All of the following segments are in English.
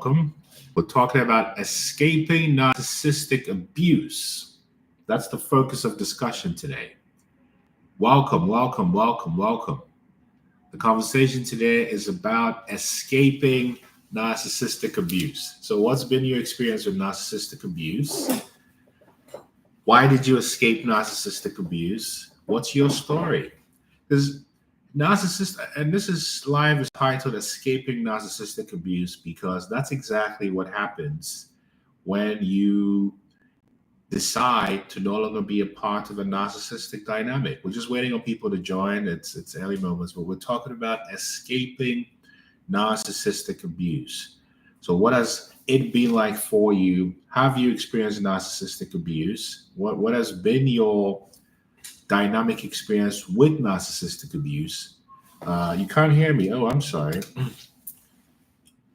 welcome. We're talking about escaping narcissistic abuse. That's the focus of discussion today. Welcome, welcome, welcome, welcome. The conversation today is about escaping narcissistic abuse. So, what's been your experience with narcissistic abuse? Why did you escape narcissistic abuse? What's your story? Because and this is live is titled Escaping Narcissistic Abuse, because that's exactly what happens when you decide to no longer be a part of a narcissistic dynamic. We're just waiting on people to join. It's early moments, but we're talking about escaping narcissistic abuse. So what has it been like for you? Have you experienced narcissistic abuse? What has been your dynamic experience with narcissistic abuse? You can't hear me. Oh, I'm sorry.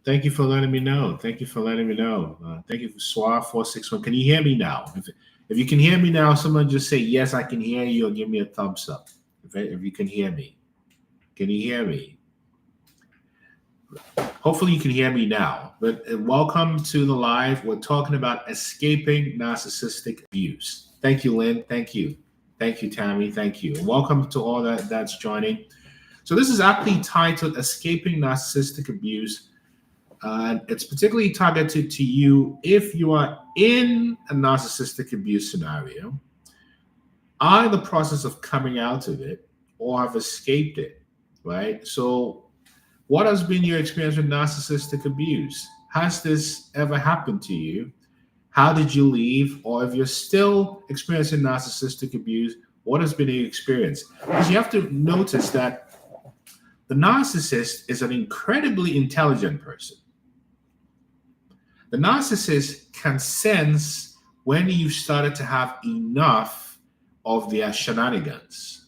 Thank you for letting me know. Thank you for letting me know. Thank you for SWAR461. Can you hear me now? If you can hear me now, someone just say, yes, I can hear you, or give me a thumbs up. If you can hear me. Can you hear me? Hopefully you can hear me now. But welcome to the live. We're talking about escaping narcissistic abuse. Thank you, Lynn. Thank you. Thank you, Tammy. Thank you. And welcome to all that's joining. So this is aptly titled Escaping Narcissistic Abuse. And it's particularly targeted to you if you are in a narcissistic abuse scenario, are in the process of coming out of it, or have escaped it, right? So what has been your experience with narcissistic abuse? Has this ever happened to you? How did you leave? Or if you're still experiencing narcissistic abuse, what has been your experience? Because you have to notice that the narcissist is an incredibly intelligent person. The narcissist can sense when you've started to have enough of their shenanigans.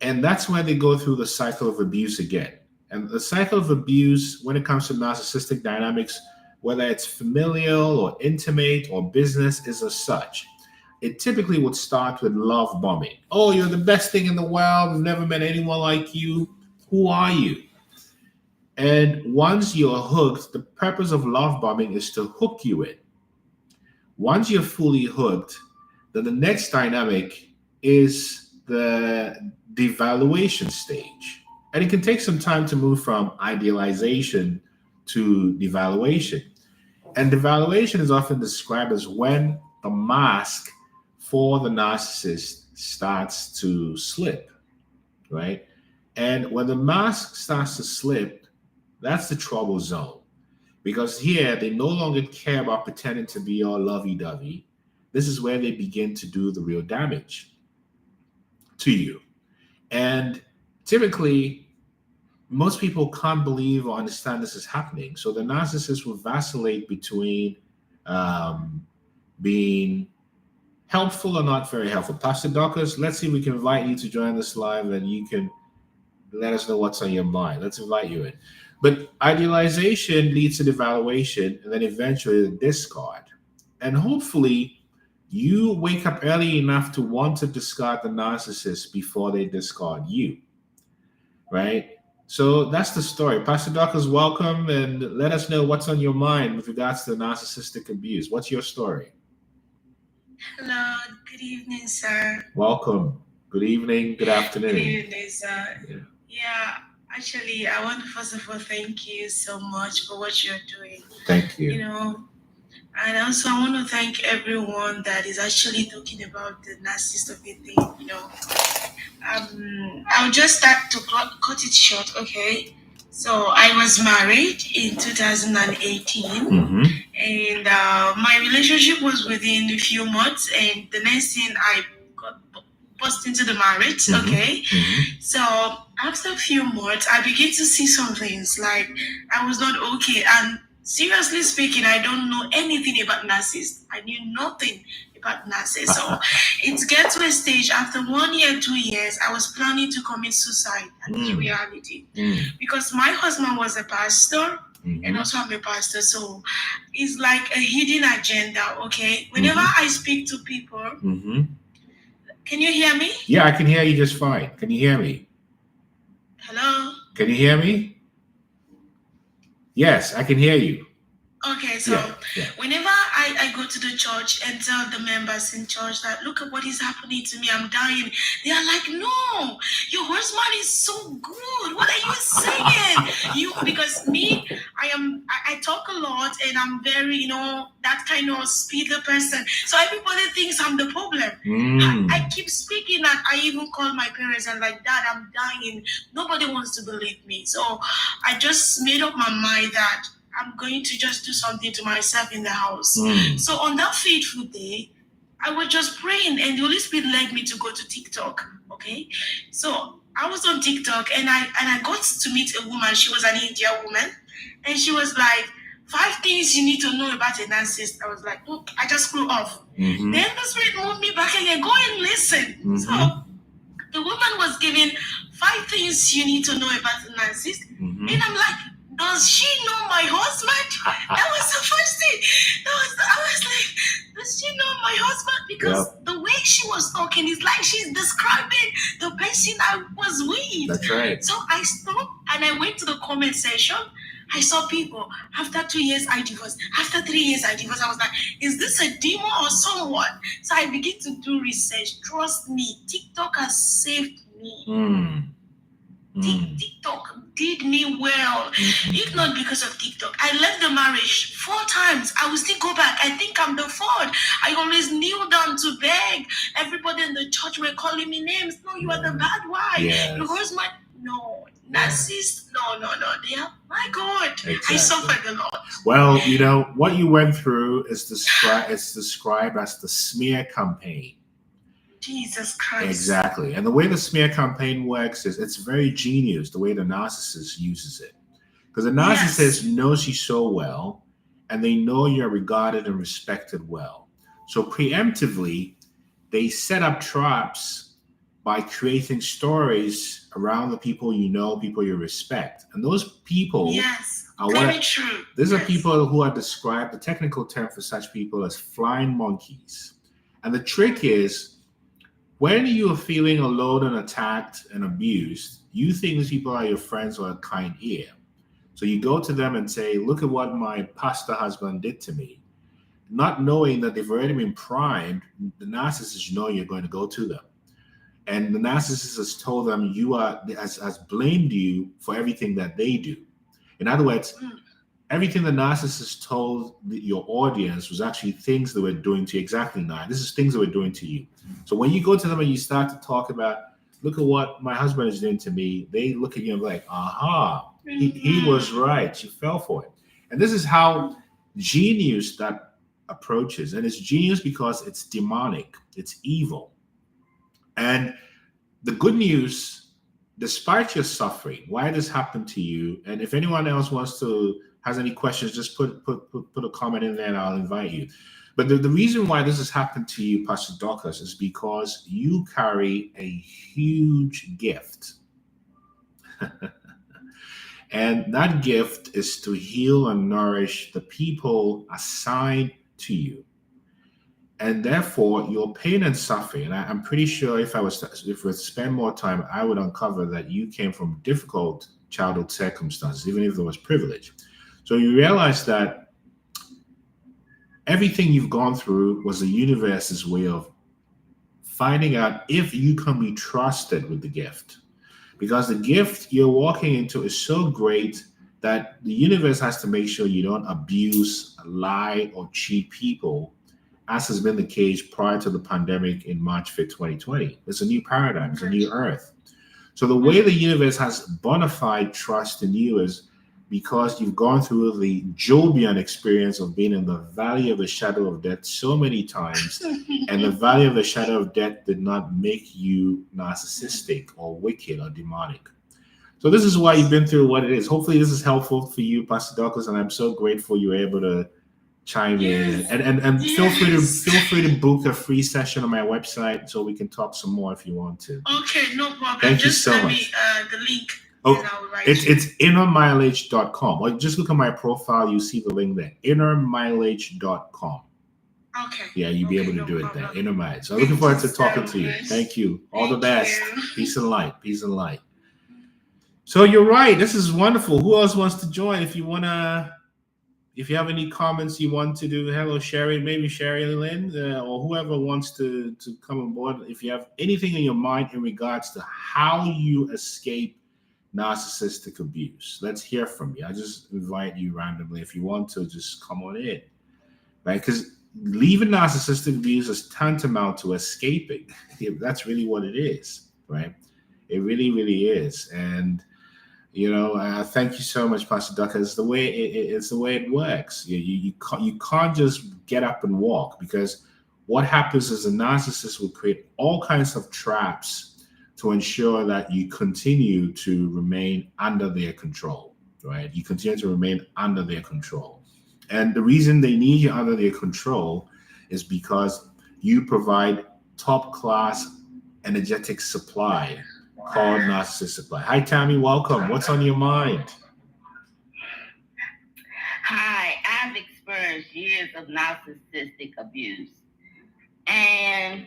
And that's when they go through the cycle of abuse again. And the cycle of abuse, when it comes to narcissistic dynamics, whether it's familial or intimate or business, is as such. It typically would start with love bombing. Oh, you're the best thing in the world. I've never met anyone like you. Who are you? And once you're hooked, the purpose of love bombing is to hook you in. Once you're fully hooked, then the next dynamic is the devaluation stage. And it can take some time to move from idealization to devaluation. And devaluation is often described as when the mask for the narcissist starts to slip, right? And when the mask starts to slip, that's the trouble zone. Because here, they no longer care about pretending to be all lovey-dovey. This is where they begin to do the real damage to you. And typically, most people can't believe or understand this is happening. So the narcissist will vacillate between being helpful or not very helpful. Pastor Dorcas, let's see if we can invite you to join this live, and you can let us know what's on your mind. Let's invite you in. But idealization leads to devaluation, and then eventually the discard. And hopefully you wake up early enough to want to discard the narcissist before they discard you, right? So that's the story. Pastor Dorcas, welcome, and let us know what's on your mind with regards to narcissistic abuse. What's your story? Hello, good evening, sir. Welcome. Good evening, good afternoon. Good evening, sir. Yeah, actually, I want to first of all thank you so much for what you're doing. Thank you. You know, and also I want to thank everyone that is actually talking about the narcissist of a thing, you know. I'll just start to cut it short, okay? So I was married in 2018, and my relationship was within a few months, and the next thing I got burst into the marriage, okay? So after a few months, I began to see some things like I was not okay, and seriously speaking, I don't know anything about narcissists. I knew nothing about narcissists. So it gets to a stage after 1 year, 2 years, I was planning to commit suicide in reality. Because my husband was a pastor, and also I'm a pastor. So it's like a hidden agenda, okay? Whenever I speak to people, can you hear me? Yeah, I can hear you just fine. Can you hear me? Hello? Can you hear me? Yes, I can hear you. Okay, so whenever I go to the church and tell the members in church that look at what is happening to me, I'm dying, they are like, no, your husband is so good. What are you saying? Because me, I talk a lot and I'm very, that kind of speaker person. So everybody thinks I'm the problem. I keep speaking and I even call my parents and like, Dad, I'm dying. Nobody wants to believe me. So I just made up my mind that I'm going to just do something to myself in the house. So on that fateful day, I was just praying and the Holy Spirit led me to go to TikTok. Okay. So I was on TikTok and I got to meet a woman. She was an Indian woman. And she was like, 5 things you need to know about a narcissist. I was like, oh, I just flew off. Then the Spirit moved me back again. Go and listen. So the woman was giving 5 things you need to know about a narcissist. And I'm like, does she know my husband? That was the first thing. I was like, does she know my husband? Because the way she was talking is like she's describing the person I was with. That's right. So I stopped and I went to the comment section. I saw people, after 2 years I divorced, after 3 years I divorced. I was like, is this a demon or someone? So I began to do research. Trust me, TikTok has saved me. TikTok did me well. If not because of TikTok, I left the marriage 4 times. I will still go back. I think I'm the 4th. I always kneel down to beg. Everybody in the church were calling me names. No, you are the bad wife. Your husband. No, narcissist. No. They are, my God. Exactly. I suffered a lot. Well, what you went through is described as the smear campaign. Jesus Christ. Exactly. And the way the smear campaign works is it's very genius, the way the narcissist uses it. Because the narcissist knows you so well, and they know you're regarded and respected well. So preemptively, they set up traps by creating stories around the people you know, people you respect. And those people are very true. These are people who are described, the technical term for such people, as flying monkeys. And the trick is, when you are feeling alone and attacked and abused, you think these people are your friends or a kind ear. So you go to them and say, look at what my pastor husband did to me. Not knowing that they've already been primed, the narcissist know you're going to go to them. And the narcissist has told them has blamed you for everything that they do. In other words, everything the narcissist told your audience was actually things they were doing to you. Exactly, now. This is things they were doing to you. So when you go to them and you start to talk about, look at what my husband is doing to me, they look at you and be like, aha, he was right. She fell for it. And this is how genius that approaches. And it's genius because it's demonic. It's evil. And the good news, despite your suffering, why this happened to you, and if anyone else has any questions, just put a comment in there and I'll invite you. But the reason why this has happened to you, Pastor Dorcas, is because you carry a huge gift. And that gift is to heal and nourish the people assigned to you. And therefore, your pain and suffering, and I'm pretty sure if we spend more time, I would uncover that you came from difficult childhood circumstances, even if there was privilege. So you realize that everything you've gone through was the universe's way of finding out if you can be trusted with the gift. Because the gift you're walking into is so great that the universe has to make sure you don't abuse, lie, or cheat people, as has been the case prior to the pandemic in March 5th, 2020. It's a new paradigm, it's a new earth. So the way the universe has bona fide trust in you is because you've gone through the Jobian experience of being in the valley of the shadow of death so many times, and the valley of the shadow of death did not make you narcissistic or wicked or demonic. So this is why you've been through what it is. Hopefully this is helpful for you, Pastor Dorcas, and I'm so grateful you were able to chime in. And feel free to book a free session on my website so we can talk some more if you want to. Okay, no problem. Thank you so much. Just send me the link. It's innermileage.com. Or just look at my profile, you see the link there. Innermileage.com. Okay. Yeah, you'll be able to do it there. Inner Mileage. So looking forward to talking to you. Thank you. All the best. Peace and light. Peace and light. So you're right. This is wonderful. Who else wants to join? If you want to if you have any comments you want to do, hello Sherry, maybe Sherry Lynn, or whoever wants to come on board. If you have anything in your mind in regards to how you escape narcissistic abuse, let's hear from you. I just invite you randomly. If you want to, just come on in, right? Because leaving narcissistic abuse is tantamount to escaping. That's really what it is, right? It really, really is. And thank you so much, Pastor Ducker. It's the way it's the way it works. You can't just get up and walk, because what happens is a narcissist will create all kinds of traps to ensure that you continue to remain under their control, right? You continue to remain under their control. And the reason they need you under their control is because you provide top class energetic supply called narcissistic supply. Hi, Tammy. Welcome. What's on your mind? Hi, I've experienced years of narcissistic abuse, and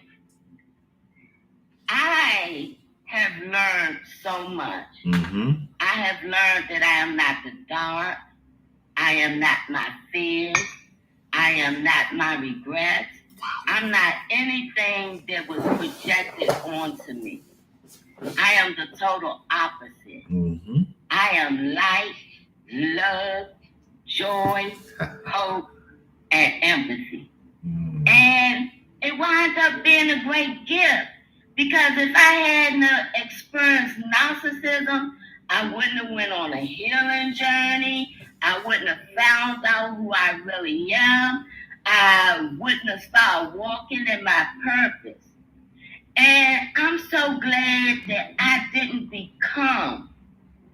I have learned so much. Mm-hmm. I have learned that I am not the dark. I am not my fears. I am not my regrets. I'm not anything that was projected onto me. I am the total opposite. Mm-hmm. I am light, love, joy, hope, and empathy. Mm-hmm. And it winds up being a great gift, because if I hadn't experienced narcissism, I wouldn't have went on a healing journey. I wouldn't have found out who I really am. I wouldn't have started walking in my purpose. And I'm so glad that I didn't become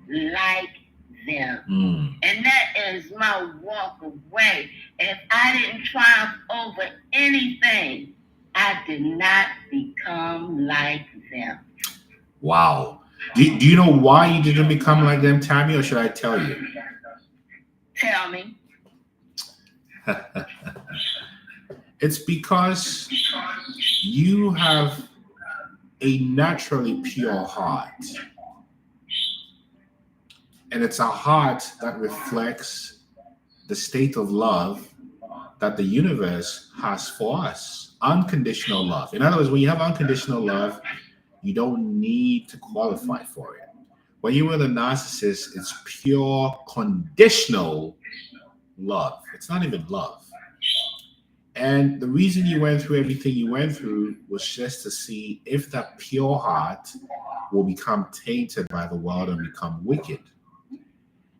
like them. Mm. And that is my walk away. If I didn't triumph over anything, I did not become like them. Wow. Do you know why you didn't become like them, Tammy, or should I tell you? Tell me. It's because you have a naturally pure heart. And it's a heart that reflects the state of love that the universe has for us. Unconditional love. In other words, when you have unconditional love, you don't need to qualify for it. When you're with a narcissist, it's pure conditional love. It's not even love. And the reason you went through everything you went through was just to see if that pure heart will become tainted by the world and become wicked.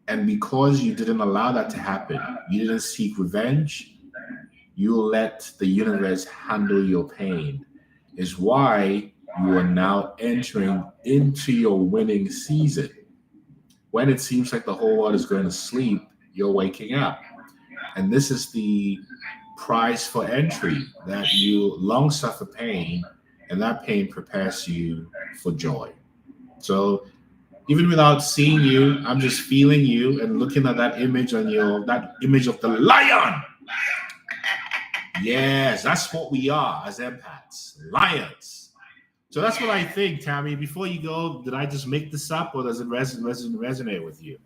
And because you didn't allow that to happen, you didn't seek revenge, you let the universe handle your pain, is why you are now entering into your winning season. When it seems like the whole world is going to sleep, you're waking up. And this is the price for entry, that you long suffer pain, and that pain prepares you for joy. So even without seeing you, I'm just feeling you and looking at that image on that image of the lion. Yes, that's what we are as empaths, lions. So that's what I think, Tammy. Before you go, did I just make this up, or does it resonate with you?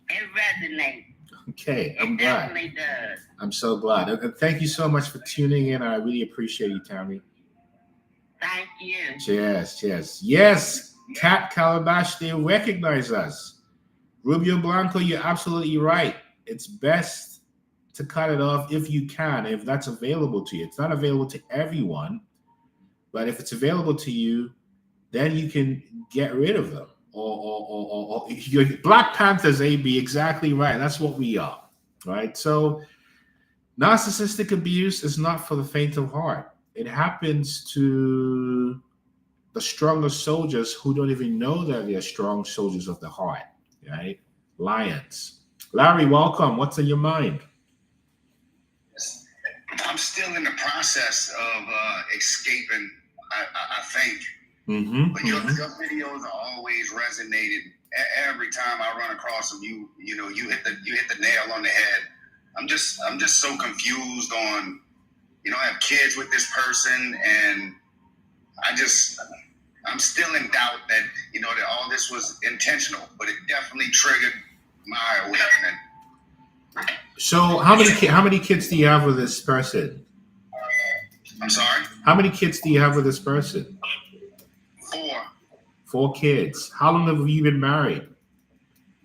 It resonates. Okay, I'm glad. It definitely does. I'm so glad. And thank you so much for tuning in. I really appreciate you, Tammy. Thank you. Cheers, cheers. Yes, Cat Calabash, they recognize us. Rubio Blanco, you're absolutely right. It's best to cut it off if you can, if that's available to you. It's not available to everyone, but if it's available to you, then you can get rid of them. Or Black Panthers, AB, exactly right. That's what we are, right? So narcissistic abuse is not for the faint of heart. It happens to the stronger soldiers who don't even know that they're strong soldiers of the heart, right? Lions. Larry, welcome. What's in your mind? I'm still in the process of escaping, I think. Mm-hmm. But your videos are always resonated. Every time I run across them, you hit the nail on the head. I'm just so confused on, I have kids with this person, and I'm still in doubt that that all this was intentional, but it definitely triggered my awakening. So how many kids do you have with this person? I'm sorry? How many kids do you have with this person? 4. 4 kids. How long have you been married?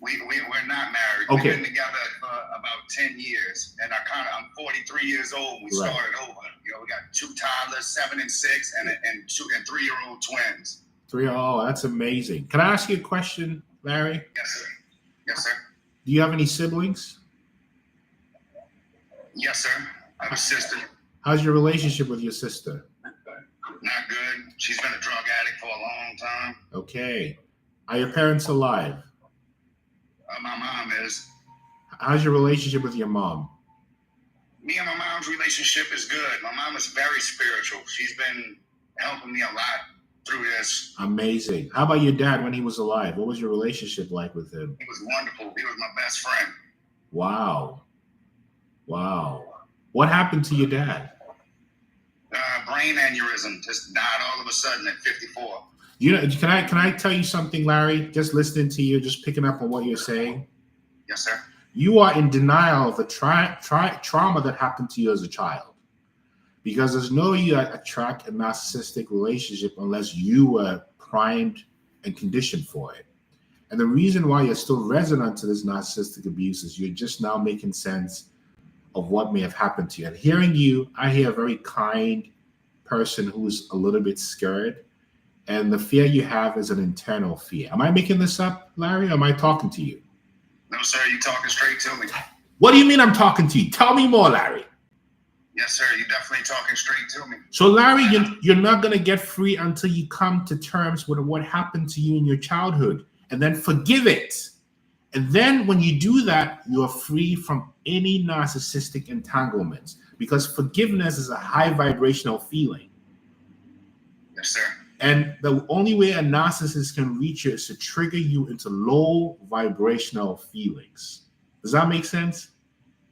We're not married. Okay. We've been together for about 10 years, and I'm 43 years old. We started over. You know, we got 2 toddlers, 7 and 6, and 2 and 3-year-old twins. 3. Oh, that's amazing. Can I ask you a question, Larry? Yes, sir. Yes, sir. Do you have any siblings? Yes, sir. I have a sister. How's your relationship with your sister? Not good. She's been a drug addict for a long time. Okay. Are your parents alive? My mom is. How's your relationship with your mom? Me and my mom's relationship is good. My mom is very spiritual. She's been helping me a lot through this. Amazing. How about your dad when he was alive? What was your relationship like with him? He was wonderful. He was my best friend. Wow. What happened to your dad? Brain aneurysm, just died all of a sudden at 54. You know, can I tell you something, Larry? Just listening to you, just picking up on what you're saying. Yes, sir. You are in denial of the trauma that happened to you as a child, because there's no way you attract a narcissistic relationship unless you were primed and conditioned for it. And the reason why you're still resonant to this narcissistic abuse is you're just now making sense of what may have happened to you. And hearing you, I hear a very kind person who's a little bit scared. And the fear you have is an internal fear. Am I making this up, Larry, or am I talking to you? No, sir, you're talking straight to me. What do you mean I'm talking to you? Tell me more, Larry. Yes, sir, you're definitely talking straight to me. So, Larry, you're not going to get free until you come to terms with what happened to you in your childhood and then forgive it. And then when you do that, you are free from any narcissistic entanglements, because forgiveness is a high vibrational feeling. Yes, sir. And the only way a narcissist can reach you is to trigger you into low vibrational feelings. Does that make sense?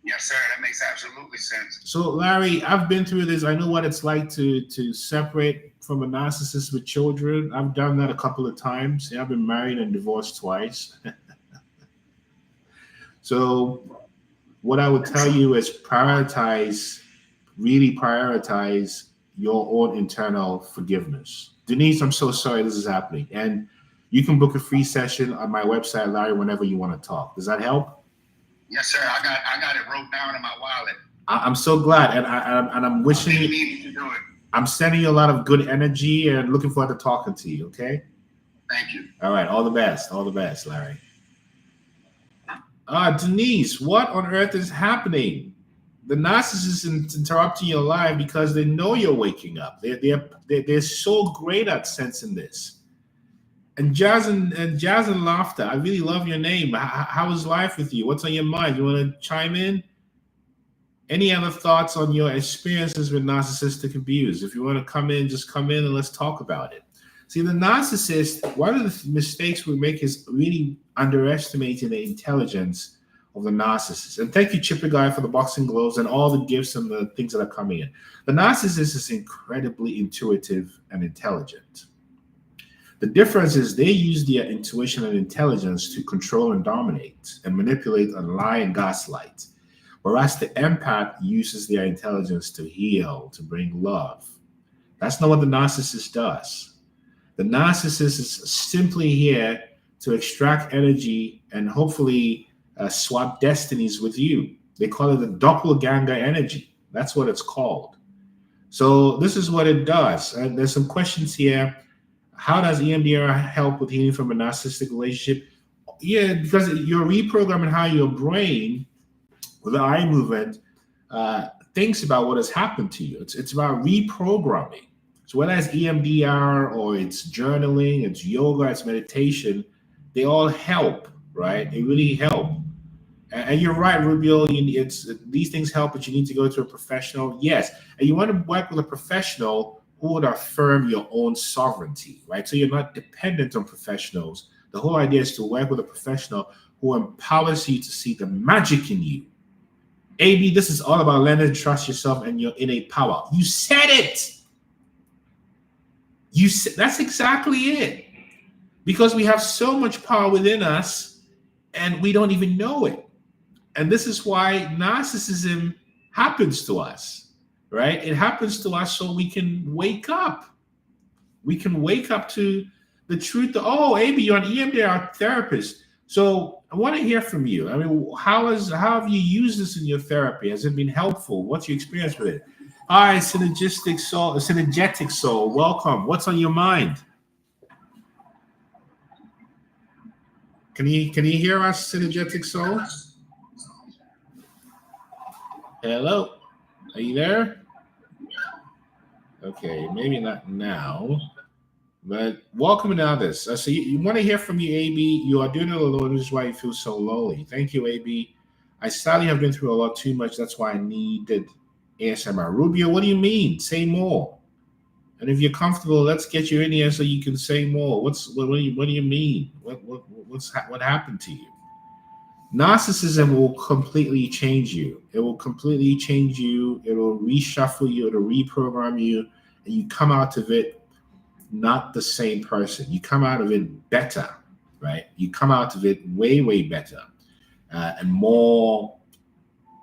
Yes, sir. That makes absolutely sense. So, Larry, I've been through this. I know what it's like to separate from a narcissist with children. I've done that a couple of times. I've been married and divorced twice. So what I would tell you is really prioritize your own internal forgiveness. Denise, I'm so sorry this is happening. And you can book a free session on my website, Larry, whenever you want to talk. Does that help? Yes, sir. I got it wrote down in my wallet. I'm so glad. And I'm wishing you. Need to do it. I'm sending you a lot of good energy and looking forward to talking to you, okay? Thank you. All right. All the best. All the best, Larry. Denise, what on earth is happening? The narcissist is interrupting your life because they know you're waking up. They're so great at sensing this. And Jazz and Laughter, I really love your name. How is life with you? What's on your mind? You want to chime in? Any other thoughts on your experiences with narcissistic abuse? If you want to come in, just come in and let's talk about it. See, the narcissist, one of the mistakes we make is really underestimating the intelligence of the narcissist. And thank you, Chipper Guy, for the boxing gloves and all the gifts and the things that are coming in. The narcissist is incredibly intuitive and intelligent. The difference is they use their intuition and intelligence to control and dominate and manipulate and lie and gaslight. Whereas the empath uses their intelligence to heal, to bring love. That's not what the narcissist does. The narcissist is simply here to extract energy and hopefully swap destinies with you. They call it the doppelganger energy. That's what it's called. So this is what it does. And there's some questions here. How does EMDR help with healing from a narcissistic relationship? Yeah, because you're reprogramming how your brain, with the eye movement, thinks about what has happened to you. It's about reprogramming. So whether it's EMDR or it's journaling, it's yoga, it's meditation, they all help, right? They really help. And you're right, Rubio. These things help, but you need to go to a professional. Yes, and you want to work with a professional who would affirm your own sovereignty, right? So you're not dependent on professionals. The whole idea is to work with a professional who empowers you to see the magic in you. AB, this is all about learning to trust yourself and your innate power. You said it. That's exactly it. Because we have so much power within us and we don't even know it. And this is why narcissism happens to us, right? It happens to us so we can wake up. We can wake up to the truth. Oh, Amy, you're an EMDR therapist. So I want to hear from you. I mean, how have you used this in your therapy? Has it been helpful? What's your experience with it? Hi, synergistic soul, synergetic soul. Welcome. What's on your mind? Can you hear us, synergetic soul? Hello, are you there? Okay, maybe not now, but welcome to others. So you want to hear from you, AB. You are doing it alone, which is why you feel so lonely. Thank you, AB. I sadly have been through a lot too much. That's why I needed ASMR. Rubio, what do you mean? Say more. And if you're comfortable, let's get you in here so you can say more. What do you mean? What happened to you? Narcissism will completely change you. It will completely change you. It will reshuffle you. It'll reprogram you. And you come out of it not the same person. You come out of it better, right? You come out of it way, way better and more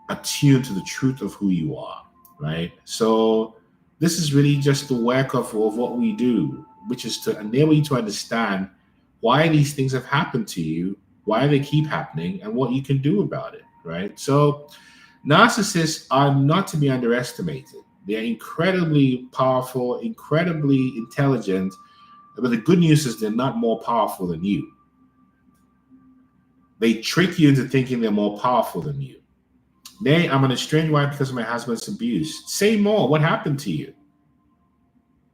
attuned to the truth of who you are, right? So this is really just the work of what we do, which is to enable you to understand why these things have happened to you, why they keep happening, and what you can do about it, right? So narcissists are not to be underestimated. They're incredibly powerful, incredibly intelligent, but the good news is they're not more powerful than you. They trick you into thinking they're more powerful than you. Nay, I'm an estranged wife because of my husband's abuse. Say more. What happened to you?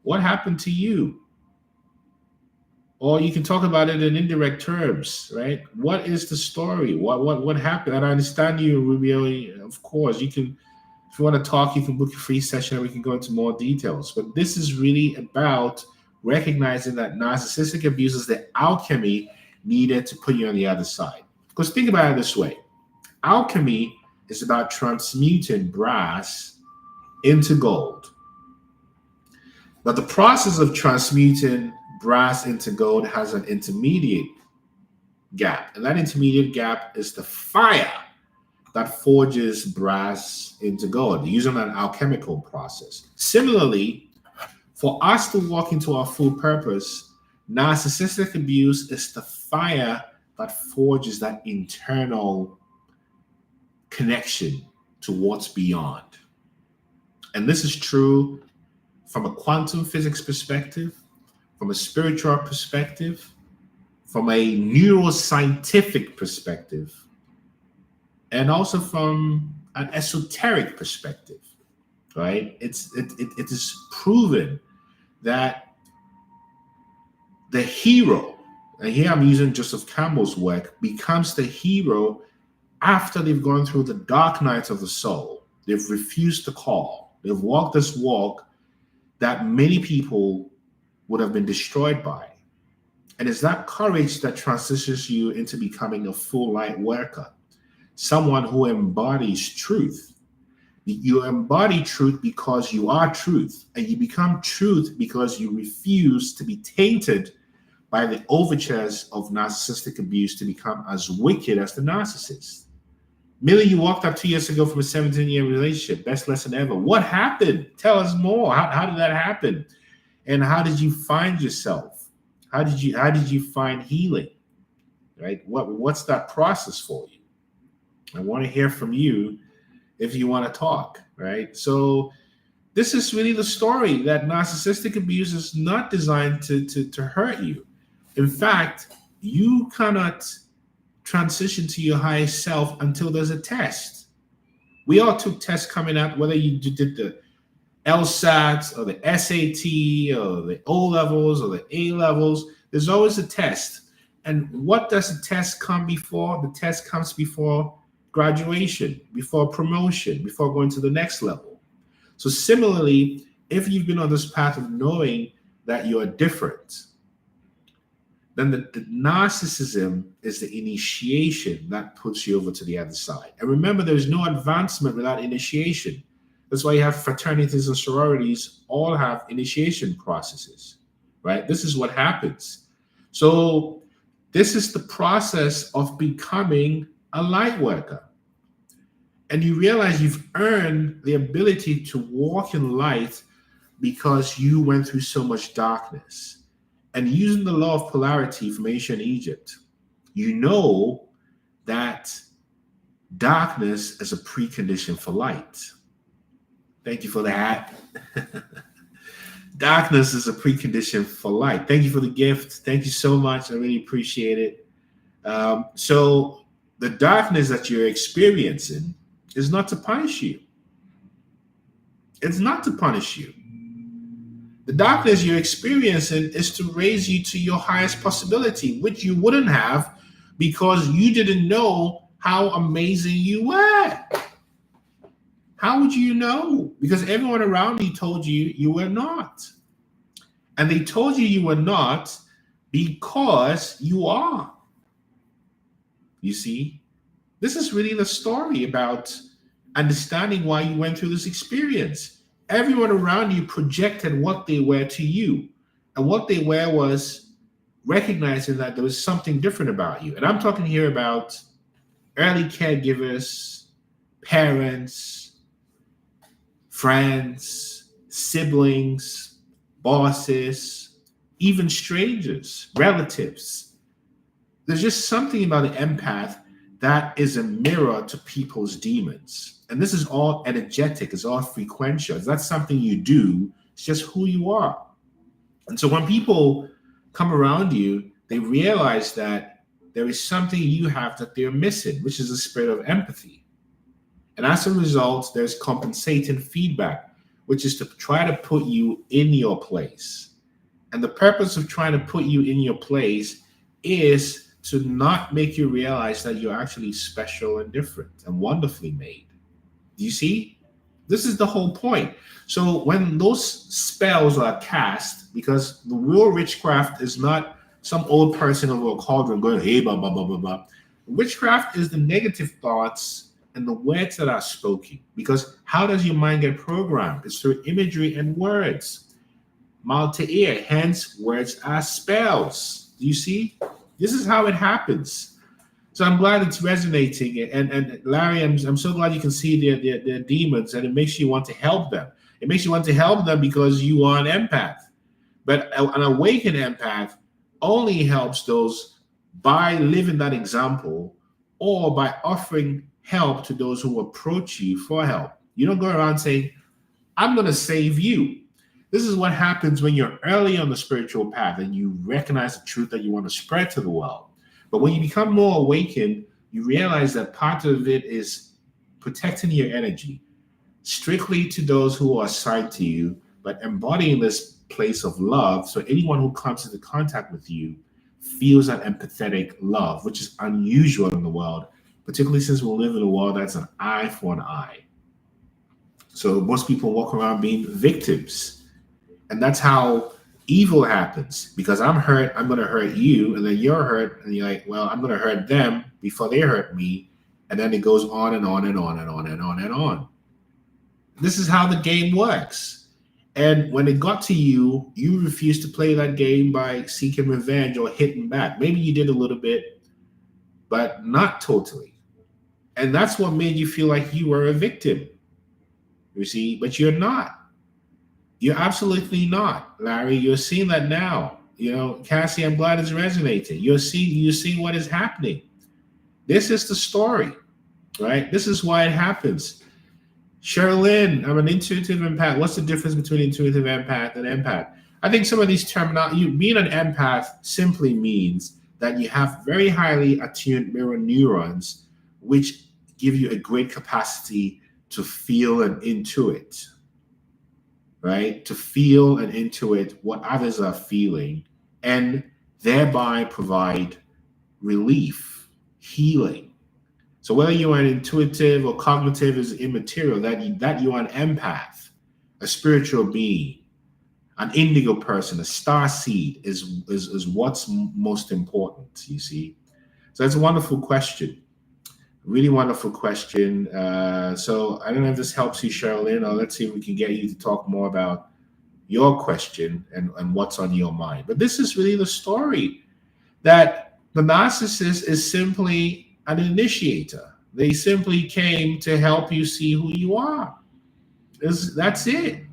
What happened to you? Or you can talk about it in indirect terms, right? What is the story? What happened? And I understand you, Rubio. Of course, you can, if you want to talk, you can book a free session and we can go into more details. But this is really about recognizing that narcissistic abuse is the alchemy needed to put you on the other side. Because think about it this way. Alchemy is about transmuting brass into gold. But the process of transmuting brass into gold has an intermediate gap. And that intermediate gap is the fire that forges brass into gold using an alchemical process. Similarly, for us to walk into our full purpose, narcissistic abuse is the fire that forges that internal connection to what's beyond. And this is true from a quantum physics perspective, from a spiritual perspective, from a neuroscientific perspective, and also from an esoteric perspective, right? It is proven that the hero, and here I'm using Joseph Campbell's work, becomes the hero after they've gone through the dark night of the soul. They've refused the call. They've walked this walk that many people would have been destroyed by. And it's that courage that transitions you into becoming a full light worker, someone who embodies truth. You embody truth because you are truth, and you become truth because you refuse to be tainted by the overtures of narcissistic abuse to become as wicked as the narcissist. Millie, you walked up 2 years ago from a 17-year relationship. Best lesson ever. What happened? Tell us more. How did that happen? And how did you find yourself? How did you find healing? Right? What's that process for you? I want to hear from you if you want to talk, right? So this is really the story that narcissistic abuse is not designed to hurt you. In fact, you cannot transition to your highest self until there's a test. We all took tests coming out, whether you did the LSAT or the SAT or the O levels or the A levels, there's always a test. And what does the test come before? The test comes before graduation, before promotion, before going to the next level. So similarly, if you've been on this path of knowing that you're different, then the narcissism is the initiation that puts you over to the other side. And remember, there's no advancement without initiation. That's why you have fraternities and sororities all have initiation processes, right? This is what happens. So this is the process of becoming a light worker. And you realize you've earned the ability to walk in light because you went through so much darkness. And using the law of polarity from ancient Egypt, you know that darkness is a precondition for light. Thank you for that. Darkness is a precondition for light. Thank you for the gift. Thank you so much. I really appreciate it. So the darkness that you're experiencing is not to punish you. It's not to punish you. The darkness you're experiencing is to raise you to your highest possibility, which you wouldn't have because you didn't know how amazing you were. How would you know? Because everyone around you told you you were not. And they told you you were not because you are. You see? This is really the story about understanding why you went through this experience. Everyone around you projected what they were to you. And what they were was recognizing that there was something different about you. And I'm talking here about early caregivers, parents, friends, siblings, bosses, even strangers, relatives. There's just something about an empath that is a mirror to people's demons. And this is all energetic, it's all frequential. It's not something you do, it's just who you are. And so when people come around you, they realize that there is something you have that they're missing, which is the spirit of empathy. And as a result, there's compensating feedback, which is to try to put you in your place. And the purpose of trying to put you in your place is to not make you realize that you're actually special and different and wonderfully made. Do you see? This is the whole point. So when those spells are cast, because the real witchcraft is not some old person over a cauldron going, hey, blah, blah, blah, blah, blah. Witchcraft is the negative thoughts and the words that are spoken. Because how does your mind get programmed? It's through imagery and words. Mouth to ear, hence words are spells. Do you see? This is how it happens. So I'm glad it's resonating. And Larry, I'm so glad you can see their demons, and it makes you want to help them. It makes you want to help them because you are an empath. But an awakened empath only helps those by living that example or by offering help to those who approach you for help. You don't go around saying, I'm going to save you. This is what happens when you're early on the spiritual path and you recognize the truth that you want to spread to the world. But when you become more awakened, you realize that part of it is protecting your energy strictly to those who are assigned to you, but embodying this place of love. So anyone who comes into contact with you feels that empathetic love, which is unusual in the world, particularly since we live in a world that's an eye for an eye. So most people walk around being victims. And that's how evil happens. Because I'm hurt, I'm going to hurt you. And then you're hurt. And you're like, well, I'm going to hurt them before they hurt me. And then it goes on and on and on and on and on and on. This is how the game works. And when it got to you, you refused to play that game by seeking revenge or hitting back. Maybe you did a little bit, but not totally. And that's what made you feel like you were a victim. You see, but you're not. You're absolutely not, Larry. You're seeing that now. You know, Cassie, I'm glad it's resonating. You're seeing what is happening. This is the story, right? This is why it happens. Sherilyn, I'm an intuitive empath. What's the difference between intuitive empath and empath? I think some of these terminology, being an empath simply means that you have very highly attuned mirror neurons, which give you a great capacity to feel and intuit. Right? To feel and intuit what others are feeling and thereby provide relief, healing. So whether you are an intuitive or cognitive is immaterial, that you are an empath, a spiritual being, an indigo person, a star seed is what's most important, you see. So that's a wonderful question. Really wonderful question. So I don't know if this helps you, Sherilyn, or let's see if we can get you to talk more about your question and what's on your mind. But this is really the story, that the narcissist is simply an initiator. They simply came to help you see who you are. That's it.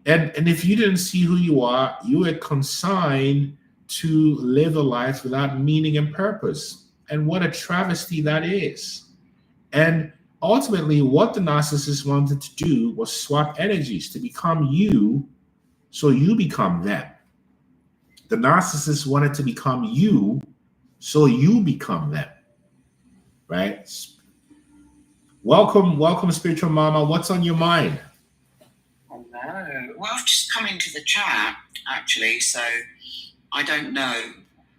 And if you didn't see who you are, you were consigned to live a life without meaning and purpose. And what a travesty that is. And ultimately, what the narcissist wanted to do was swap energies to become you, so you become them. The narcissist wanted to become you, so you become them. Right? Welcome, spiritual mama. What's on your mind? Hello. Well, I've just come into the chat, actually, so I don't know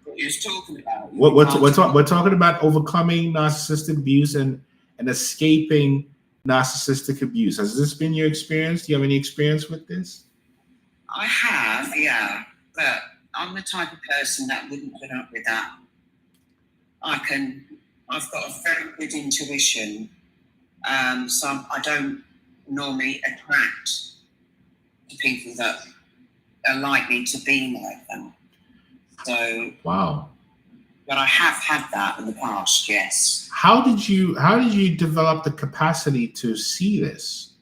what you was talking about. We're talking about overcoming narcissistic abuse and escaping narcissistic abuse. Has this been your experience? Do you have any experience with this? I have, yeah, but I'm the type of person that wouldn't put up with that. I've got a very good intuition, so I don't normally attract to people that are likely to be like them. So wow. But I have had that in the past, yes. How did you develop the capacity to see this?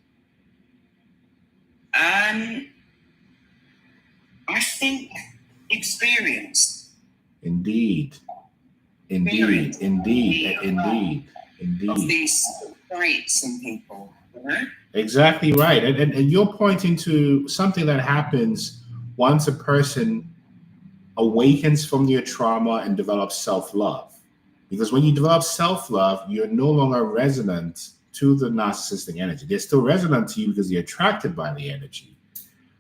I think experience. Indeed. Of these traits in people, you know? Exactly right. And you're pointing to something that happens once a person awakens from your trauma and develops self-love. Because when you develop self-love, you're no longer resonant to the narcissistic energy. They're still resonant to you because you're attracted by the energy.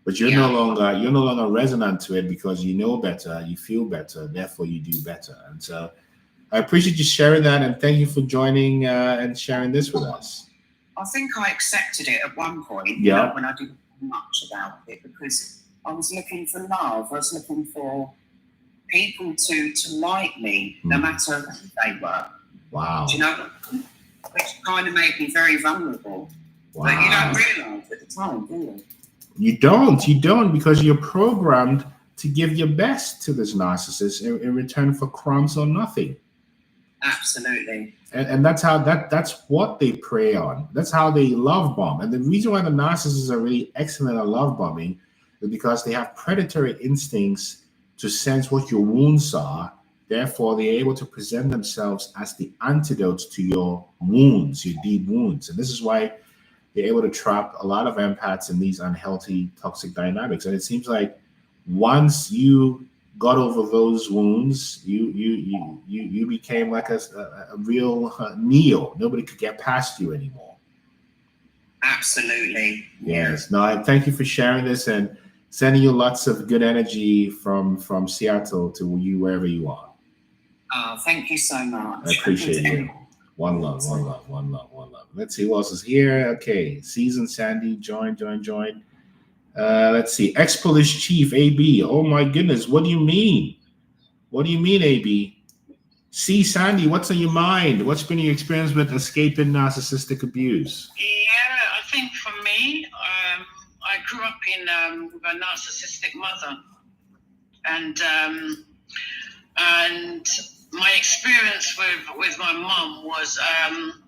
But you're no longer resonant to it because you know better, you feel better, therefore you do better. And so I appreciate you sharing that, and thank you for joining and sharing this with us. I think I accepted it at one point, when I didn't know much about it, because I was looking for love. I was looking for people to like me, no matter who they were. Wow. Do you know? Which kind of made me very vulnerable. Wow. But you don't realise at the time, do you? You don't, because you're programmed to give your best to this narcissist in return for crumbs or nothing. Absolutely. And that's what they prey on. That's how they love bomb. And the reason why the narcissists are really excellent at love bombing is because they have predatory instincts to sense what your wounds are. Therefore, they're able to present themselves as the antidote to your wounds, your deep wounds. And this is why they're able to trap a lot of empaths in these unhealthy, toxic dynamics. And it seems like once you got over those wounds, you became like a real Neo. Nobody could get past you anymore. Absolutely. Yes. No, I thank you for sharing this and sending you lots of good energy from Seattle to you wherever you are. Oh, thank you so much. I appreciate you. One love. Let's see who else is here. Okay, Season Sandy, join. Let's see, ex-police chief, AB. Oh my goodness, what do you mean? What do you mean, AB? See, Sandy, what's on your mind? What's been your experience with escaping narcissistic abuse? Yeah, I think for me, I grew up with a narcissistic mother, and my experience with my mom was, I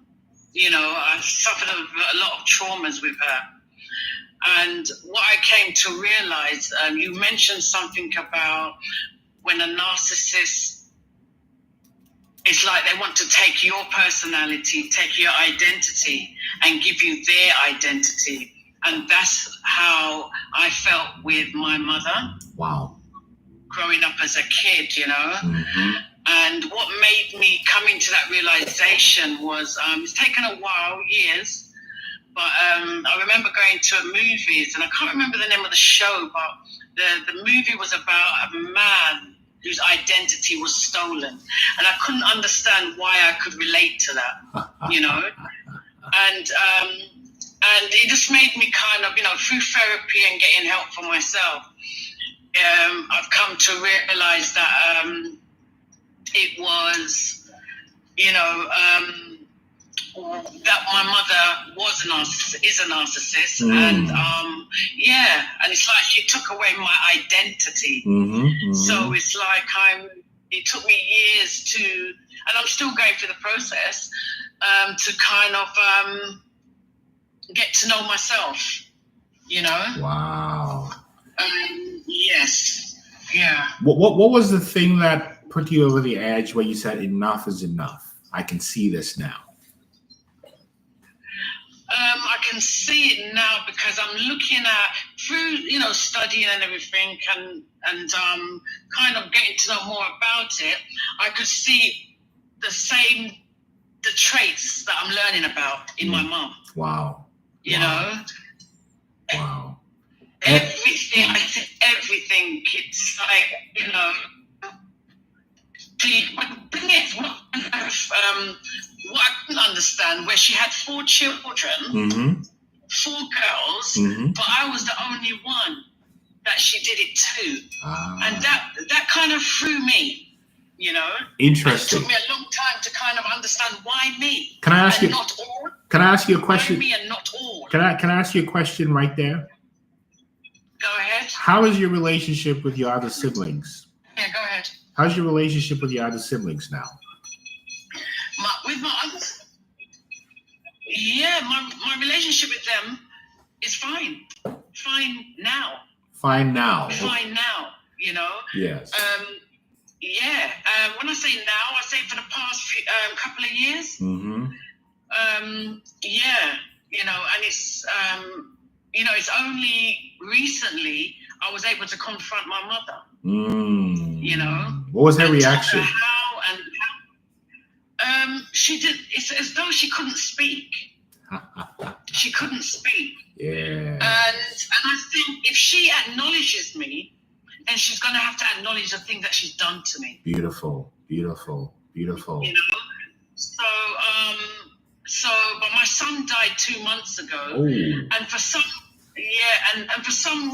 suffered a lot of traumas with her. And what I came to realize, you mentioned something about when a narcissist, it's like they want to take your personality, take your identity, and give you their identity. And that's how I felt with my mother. Wow. Growing up as a kid, Mm-hmm. And what made me come into that realization was, it's taken a while, years, but I remember going to movies, and I can't remember the name of the show, but the movie was about a man whose identity was stolen. And I couldn't understand why I could relate to that, And it just made me kind of, through therapy and getting help for myself, I've come to realize that it was, that my mother is a narcissist, and and it's like she took away my identity. Mm-hmm. So it's like I'm it took me years to, and I'm still going through the process, to kind of get to know myself, you know? Wow. Yes. Yeah. What was the thing that put you over the edge where you said enough is enough? I can see this now. I can see it now because I'm looking at through, studying and everything and kind of getting to know more about it. I could see the traits that I'm learning about in my mum. Wow. You know? Wow. Everything, I think everything, it's like, the thing is, what I couldn't understand, where she had 4 children, 4 girls, but I was the only one that she did it to. And that kind of threw me, Interesting. It took me a long time to kind of understand why me. Can I ask you? Not all. Can I ask you a question? Why me and not all. Can I ask you a question right there? Go ahead. How is your relationship with your other siblings? Yeah, go ahead. How's your relationship with your other siblings now? With my others? Yeah, my relationship with them is fine. Fine now. Fine now. Fine now, Yes. Yeah. When I say now, I say for the past couple of years. Yeah, and it's it's only recently I was able to confront my mother. What was her reaction? She did. It's as though she couldn't speak. She couldn't speak. Yeah. And I think if she acknowledges me, then she's going to have to acknowledge the thing that she's done to me. Beautiful. So, but my son died 2 months ago, and for some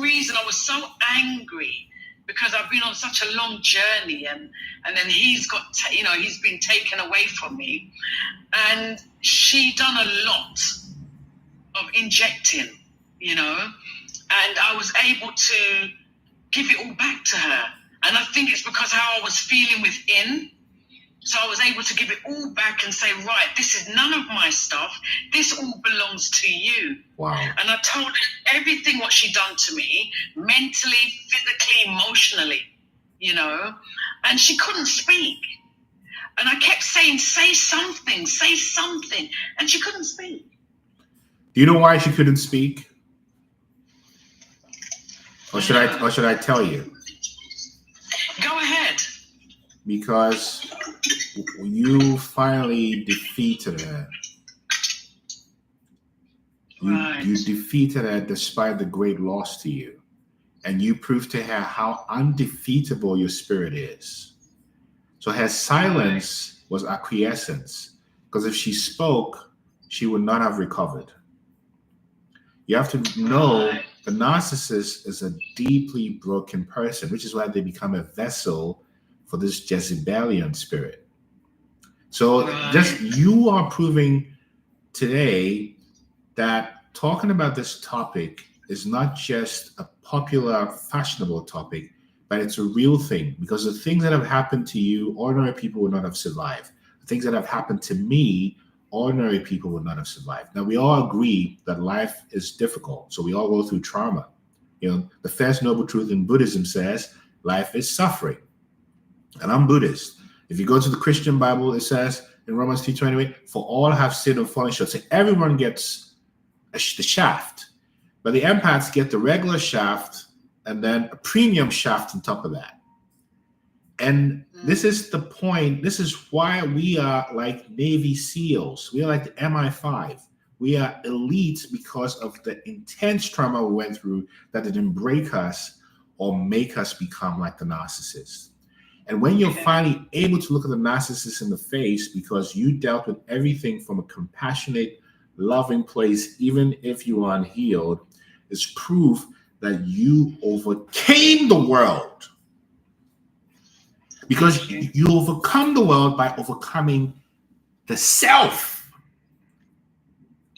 reason I was so angry because I've been on such a long journey, and then he's got, he's been taken away from me, and she done a lot of injecting, and I was able to give it all back to her, and I think it's because how I was feeling within. So I was able to give it all back and say, right, this is none of my stuff. This all belongs to you. Wow. And I told her everything what she done to me, mentally, physically, emotionally, and she couldn't speak. And I kept saying, say something. And she couldn't speak. Do you know why she couldn't speak? Or should I tell you? Go ahead. Because you finally defeated her. You defeated her despite the great loss to you. And you proved to her how undefeatable your spirit is. So her silence was acquiescence. Because if she spoke, she would not have recovered. You have to know the narcissist is a deeply broken person, which is why they become a vessel for this Jezebelian spirit. So just you are proving today that talking about this topic is not just a popular, fashionable topic, but it's a real thing, because the things that have happened to you, ordinary people would not have survived. The things that have happened to me, ordinary people would not have survived. Now, we all agree that life is difficult, so we all go through trauma. The first noble truth in Buddhism says life is suffering. And I'm Buddhist. If you go to the Christian Bible, it says in Romans 3:28, for all have sinned and fallen short. So everyone gets the shaft. But the empaths get the regular shaft and then a premium shaft on top of that. And this is the point. This is why we are like Navy SEALs. We are like the MI5. We are elites because of the intense trauma we went through that didn't break us or make us become like the narcissist. And when you're finally able to look at the narcissist in the face because you dealt with everything from a compassionate, loving place, even if you are unhealed, is proof that you overcame the world. Because you overcome the world by overcoming the self.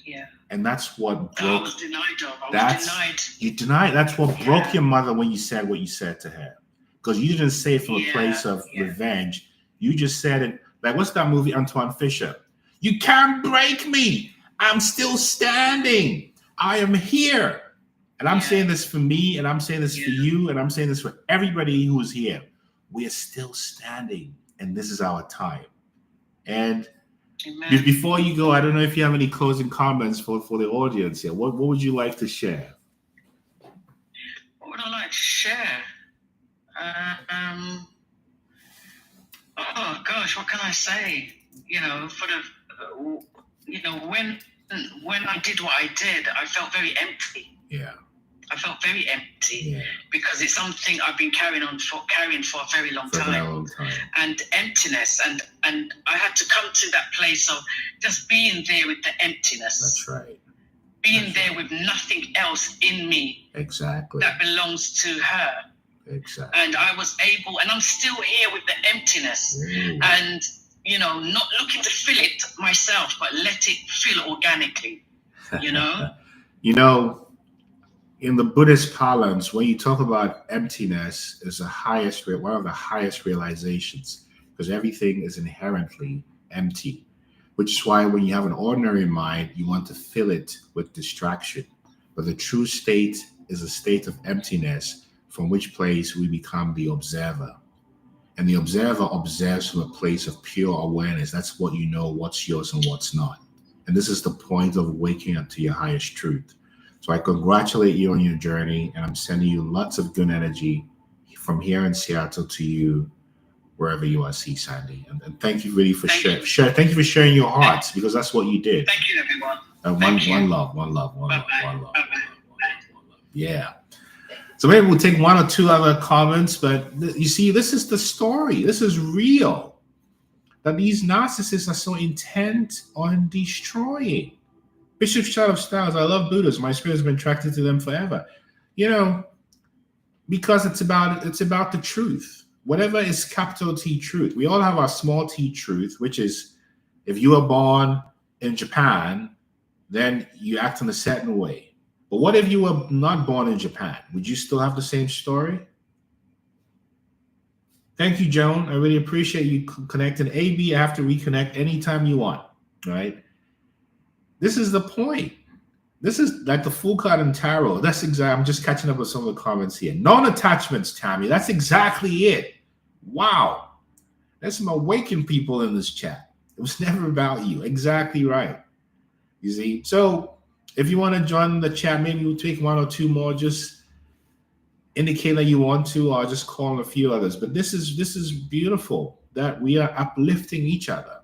Yeah. And that's what broke. I was denied of. I was denied. You denied. That's what broke your mother when you said what you said to her. because you didn't say it from a place of revenge. You just said it like, what's that movie, Antoine Fisher? You can't break me. I'm still standing. I am here. And I'm saying this for me, and I'm saying this for you, and I'm saying this for everybody who's here. We are still standing, and this is our time. And before you go, I don't know if you have any closing comments for the audience here. What would you like to share? What would I like to share? Oh gosh, what can I say? You know, when I did what I did, I felt very empty. Yeah. I felt very empty because it's something I've been carrying for a very long time. And emptiness, and I had to come to that place of just being there with the emptiness. That's right. Being there with nothing else in me. Exactly. That belongs to her. Exactly. And I was able, and I'm still here with the emptiness. And, you know, not looking to fill it myself, but let it fill organically, you know? You know, in the Buddhist parlance, when you talk about emptiness, is one of the highest realizations, because everything is inherently empty, which is why when you have an ordinary mind, you want to fill it with distraction. But the true state is a state of emptiness, from which place we become the observer. And the observer observes from a place of pure awareness. That's what you know, what's yours and what's not. And this is the point of waking up to your highest truth. So I congratulate you on your journey, and I'm sending you lots of good energy from here in Seattle to you, wherever you are, C. Sandy. And thank you really for sharing. Thank you for sharing your hearts, because that's what you did. Thank you, everyone. One love. Yeah. So maybe we'll take one or two other comments, but you see, this is the story. This is real. That these narcissists are so intent on destroying. Bishop Shut Styles, I love Buddhists. My spirit has been attracted to them forever. You know, because it's about the truth. Whatever is capital T truth. We all have our small t truth, which is if you were born in Japan, then you act in a certain way. But what if you were not born in Japan? Would you still have the same story? Thank you, Joan. I really appreciate you connecting. AB, I have to reconnect anytime you want, right? This is the point. This is like the full card in tarot. That's exactly, I'm just catching up with some of the comments here. Non-attachments, Tammy. That's exactly it. Wow. There's some awakened people in this chat. It was never about you. Exactly right. You see? So if you want to join the chat, maybe we'll take one or two more. Just indicate that you want to, or just call on a few others. But this is beautiful that we are uplifting each other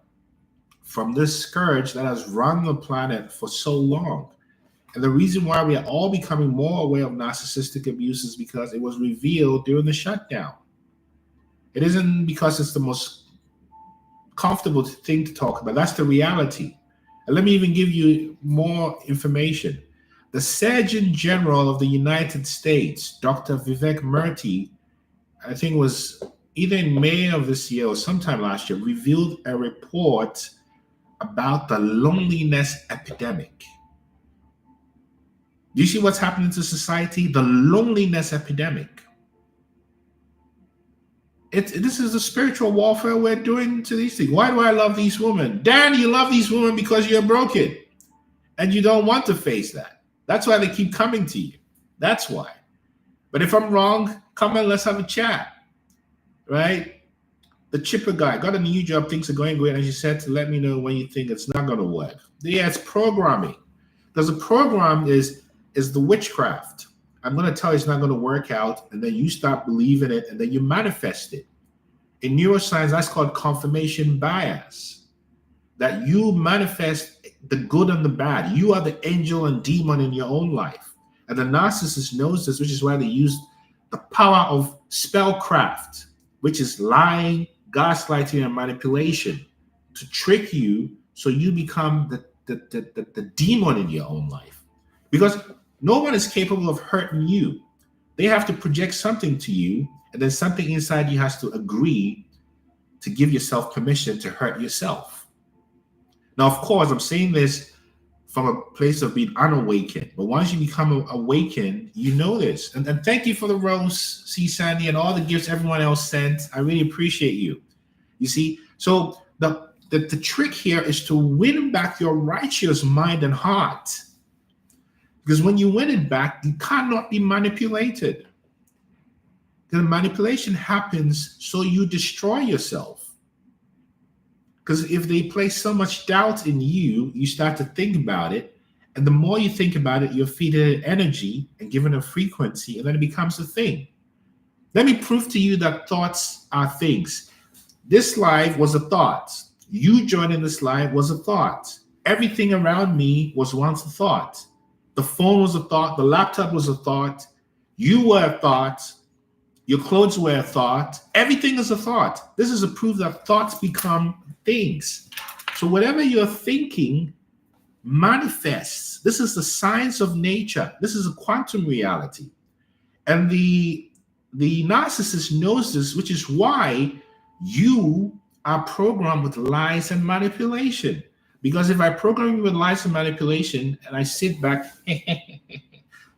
from this scourge that has run the planet for so long. And the reason why we are all becoming more aware of narcissistic abuse is because it was revealed during the shutdown. It isn't because it's the most comfortable thing to talk about. That's the reality. And let me even give you more information. The Surgeon General of the United States, Dr. Vivek Murthy, I think it was either in May of this year or sometime last year, revealed a report about the loneliness epidemic. Do you see what's happening to society? The loneliness epidemic. This is the spiritual warfare we're doing to these things. Why do I love these women? Dan, you love these women because you're broken and you don't want to face that. That's why they keep coming to you. That's why. But if I'm wrong, come and let's have a chat, right? The chipper guy got a new job, things are going great, and she said to let me know when you think it's not going to work. Yeah, it's programming. Because the program is the witchcraft. I'm going to tell you it's not going to work out, and then you start believing it, and then you manifest it. In neuroscience, that's called confirmation bias. That you manifest the good and the bad. You are the angel and demon in your own life. And the narcissist knows this, which is why they use the power of spellcraft, which is lying, gaslighting, and manipulation to trick you so you become the demon in your own life. Because no one is capable of hurting you. They have to project something to you, and then something inside you has to agree to give yourself permission to hurt yourself. Now, of course, I'm saying this from a place of being unawakened. But once you become awakened, you know this. And thank you for the rose, C. Sandy, and all the gifts everyone else sent. I really appreciate you. You see, so the trick here is to win back your righteous mind and heart. Because when you win it back, you cannot be manipulated. The manipulation happens so you destroy yourself. Because if they place so much doubt in you, you start to think about it. And the more you think about it, you're feeding it energy and giving it a frequency, and then it becomes a thing. Let me prove to you that thoughts are things. This live was a thought. You joining this live was a thought. Everything around me was once a thought. The phone was a thought. The laptop was a thought. You were a thought. Your clothes were a thought. Everything is a thought. This is a proof that thoughts become things. So whatever you're thinking manifests. This is the science of nature. This is a quantum reality. And the narcissist knows this, which is why you are programmed with lies and manipulation. Because if I program you with lies and manipulation and I sit back,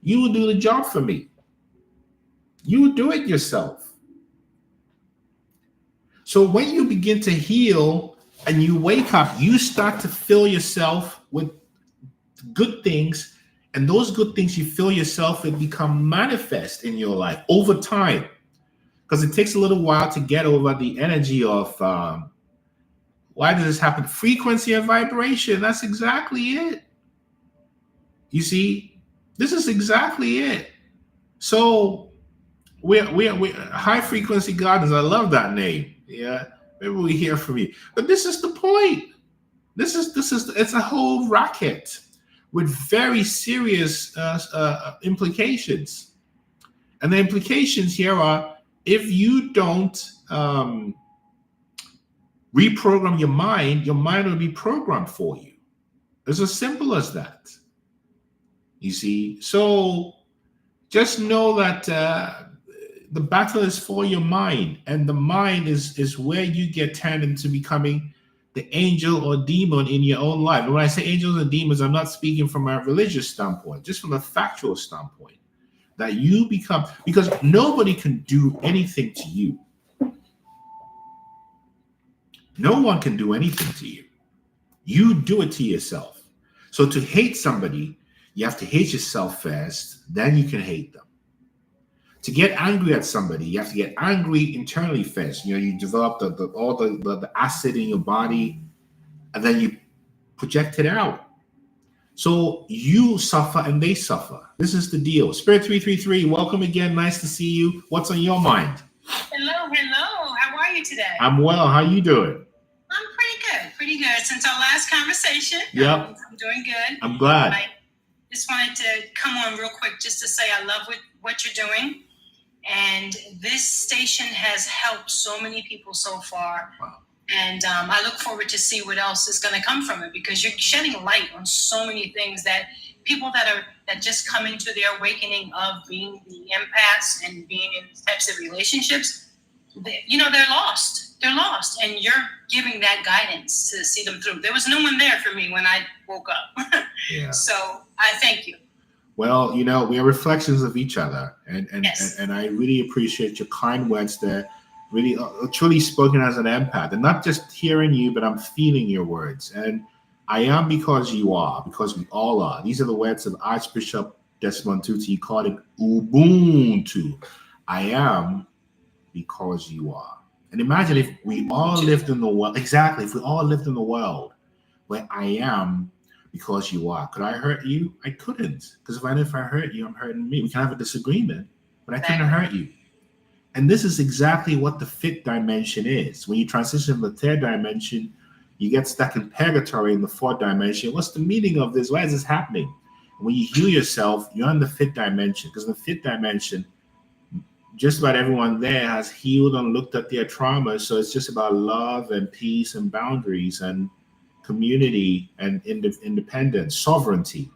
you will do the job for me. You will do it yourself. So when you begin to heal and you wake up, you start to fill yourself with good things, and those good things you fill yourself with become manifest in your life over time. Because it takes a little while to get over the energy of why does this happen? Frequency and vibration. That's exactly it. You see, this is exactly it. So we're high frequency gardens. I love that name. Yeah, maybe we hear from you. But this is the point. This is it's a whole racket with very serious implications. And the implications here are, if you don't reprogram your mind will be programmed for you. It's as simple as that. You see, so just know that the battle is for your mind, and the mind is where you get turned into becoming the angel or demon in your own life. And when I say angels and demons, I'm not speaking from a religious standpoint, just from a factual standpoint. That you become, because nobody can do anything to you. No one can do anything to you. You do it to yourself. So to hate somebody, you have to hate yourself first, then you can hate them. To get angry at somebody, you have to get angry internally first. You know, you develop all the acid in your body, and then you project it out. So you suffer and they suffer. This is the deal. Spirit 333, welcome again. Nice to see you. What's on your mind? Hello. How are you today? I'm well. How you doing? I'm pretty good. Since our last conversation, yep. I'm doing good. I'm glad. I just wanted to come on real quick just to say I love what you're doing. And this station has helped so many people so far. Wow. And I look forward to see what else is going to come from it, because you're shedding light on so many things that people that just come into their awakening of being the empaths and being in these types of relationships, they're lost. They're lost. And you're giving that guidance to see them through. There was no one there for me when I woke up. Yeah. So I thank you. Well, we are reflections of each other. And Yes. and I really appreciate your kind words there. Really, truly spoken as an empath, and not just hearing you, but I'm feeling your words. And I am because you are, because we all are. These are the words of Archbishop Desmond Tutu. He called it Ubuntu. I am because you are. And imagine if we all lived in the world, exactly, if we all lived in the world where I am because you are. Could I hurt you? I couldn't. Because if I hurt you, I'm hurting me. We can have a disagreement, but I couldn't hurt you. And this is exactly what the fifth dimension is. When you transition to the third dimension, you get stuck in purgatory in the fourth dimension. What's the meaning of this? Why is this happening? When you heal yourself, you're in the fifth dimension. Because in the fifth dimension, just about everyone there has healed and looked at their trauma. So it's just about love and peace and boundaries and community and independence, sovereignty.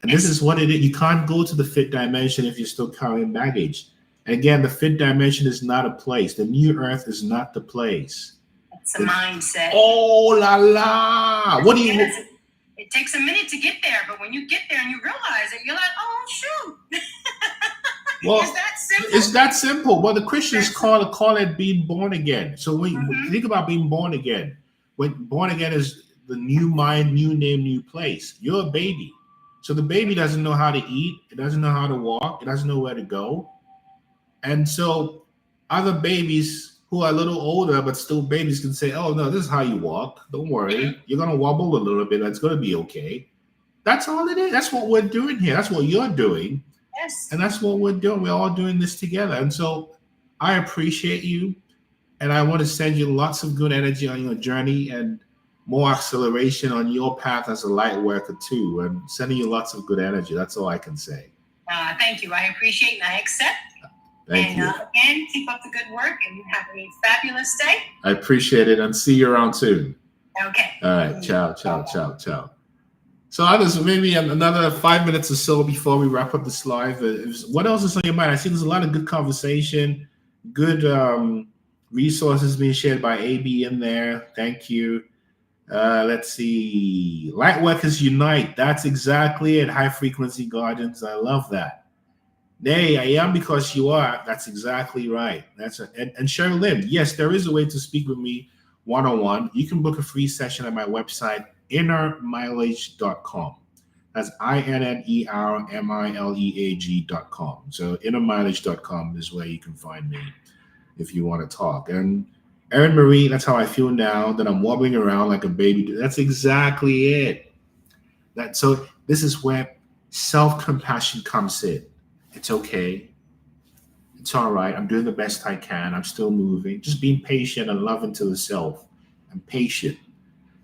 And this is what it is. You can't go to the fifth dimension if you're still carrying baggage. And again, the fifth dimension is not a place. The new earth is not the place. It's a mindset. Oh la la! What do you? It takes a minute to get there, but when you get there and you realize it, you're like, oh, shoot. Well, Is that simple? It's that simple. Well, the Christians call it being born again. So when you think about being born again, when born again is the new mind, new name, new place. You're a baby. So the baby doesn't know how to eat. It doesn't know how to walk. It doesn't know where to go. And so other babies who are a little older but still babies can say, oh, no, this is how you walk. Don't worry. You're going to wobble a little bit. That's going to be okay. That's all it is. That's what we're doing here. That's what you're doing. Yes. And that's what we're doing. We're all doing this together. And so I appreciate you. And I want to send you lots of good energy on your journey and more acceleration on your path as a light worker too. And sending you lots of good energy. That's all I can say. Thank you. I appreciate and I accept. Thank you. Again, keep up the good work and you have a fabulous day. I appreciate it and see you around soon. Okay. All right. Ciao, ciao, ciao, ciao. So others, maybe another 5 minutes or so before we wrap up this live. What else is on your mind? I see there's a lot of good conversation, good resources being shared by AB in there. Thank you. Let's see. Lightworkers Unite. That's exactly it. High Frequency Guardians. I love that. Nay, I am because you are. That's exactly right. And Cheryl Lynn, yes, there is a way to speak with me one-on-one. You can book a free session at my website, innermileage.com. That's INNERMILEAG.com. So innermileage.com is where you can find me if you want to talk. And Erin Marie, that's how I feel now that I'm wobbling around like a baby. That's exactly it. So this is where self-compassion comes in. It's okay. It's all right. I'm doing the best I can. I'm still moving. Just being patient and loving to the self. I'm patient.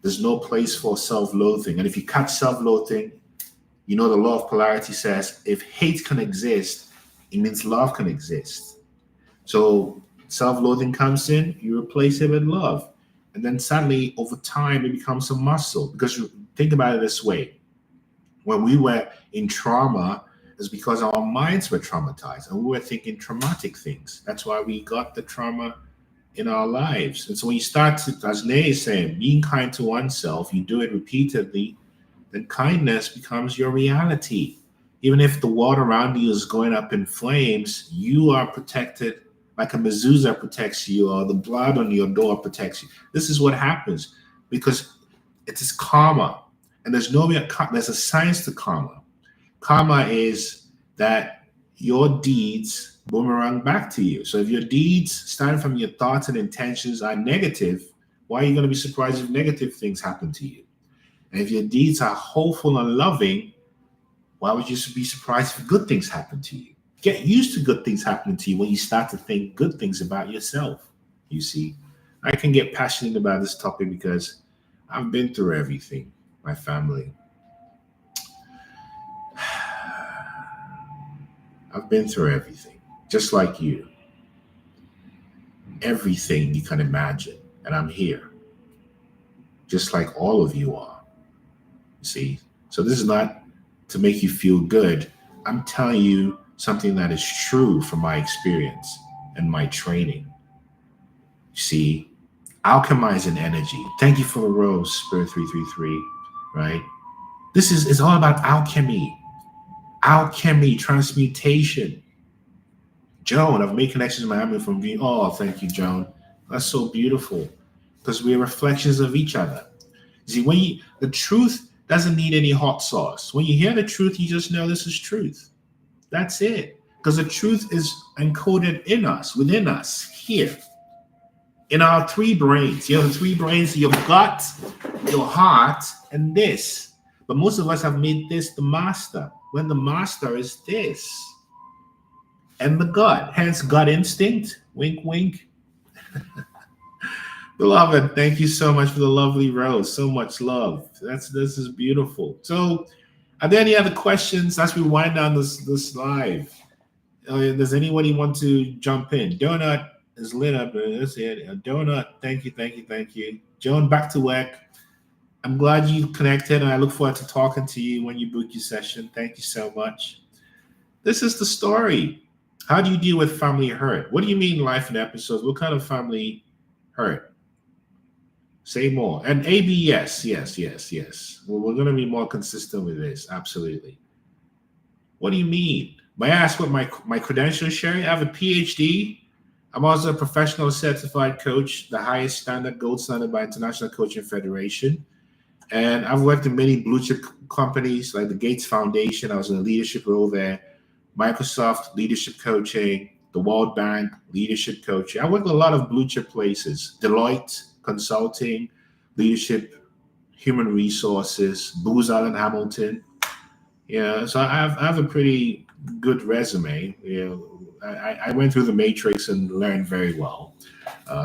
There's no place for self-loathing. And if you cut self-loathing, you know the law of polarity says if hate can exist, it means love can exist. So self-loathing comes in, you replace it with love. And then suddenly, over time, it becomes a muscle. Because you think about it this way. When we were in trauma, it's because our minds were traumatized and we were thinking traumatic things. That's why we got the trauma in our lives. And so when you start to, as Nay is saying, being kind to oneself, you do it repeatedly, then kindness becomes your reality. Even if the world around you is going up in flames, you are protected like a mezuzah protects you or the blood on your door protects you. This is what happens because it is karma. And there's a science to karma. Karma is that your deeds boomerang back to you. So if your deeds, starting from your thoughts and intentions, are negative, why are you going to be surprised if negative things happen to you? And if your deeds are hopeful and loving, why would you be surprised if good things happen to you? Get used to good things happening to you when you start to think good things about yourself. You see, I can get passionate about this topic because I've been through everything, my family. I've been through everything, just like you. Everything you can imagine, and I'm here, just like all of you are. See, so this is not to make you feel good. I'm telling you something that is true from my experience and my training. See, alchemizing energy. Thank you for the rose, Spirit 333, right? This is all about alchemy. Alchemy, transmutation. Joan, I've made connections in Miami from being. Oh, thank you, Joan. That's so beautiful because we're reflections of each other. See, the truth doesn't need any hot sauce. When you hear the truth, you just know this is truth. That's it. Because the truth is encoded in us, within us, here. In our three brains. You have three brains, your gut, your heart, and this. But most of us have made this the master, when the master is this. And the gut, hence gut instinct. Wink, wink. Beloved, thank you so much for the lovely rose. So much love. This is beautiful. So, are there any other questions as we wind down this live? Does anybody want to jump in? Donut is lit up. That's it. Donut, thank you. Joan, back to work. I'm glad you connected, and I look forward to talking to you when you book your session. Thank you so much. This is the story. How do you deal with family hurt? What do you mean life in episodes? What kind of family hurt? Say more. And AB, yes. Well, we're going to be more consistent with this. Absolutely. What do you mean? May I ask what my credentials, Sherry? I have a PhD. I'm also a professional certified coach, the highest standard, gold standard by International Coaching Federation. And I've worked in many blue chip companies like the Gates Foundation. I was in a leadership role there. Microsoft, leadership coaching. The World Bank, leadership coaching. I worked in a lot of blue chip places. Deloitte, consulting, leadership, human resources, Booz Allen Hamilton. Yeah, so I have a pretty good resume. I went through the matrix and learned very well.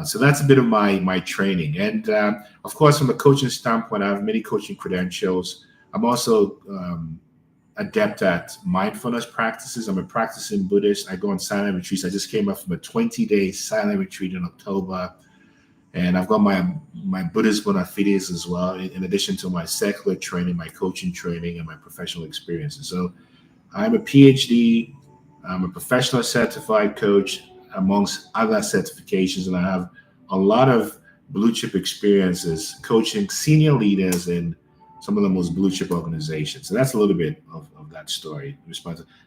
So that's a bit of my training. And of course, from a coaching standpoint, I have many coaching credentials. I'm also adept at mindfulness practices. I'm a practicing Buddhist. I go on silent retreats. I just came up from a 20-day silent retreat in October. And I've got my Buddhist bona fides as well, in addition to my secular training, my coaching training, and my professional experiences. So I'm a PhD. I'm a professional certified coach, amongst other certifications, and I have a lot of blue chip experiences coaching senior leaders in some of the most blue chip organizations. So that's a little bit of that story.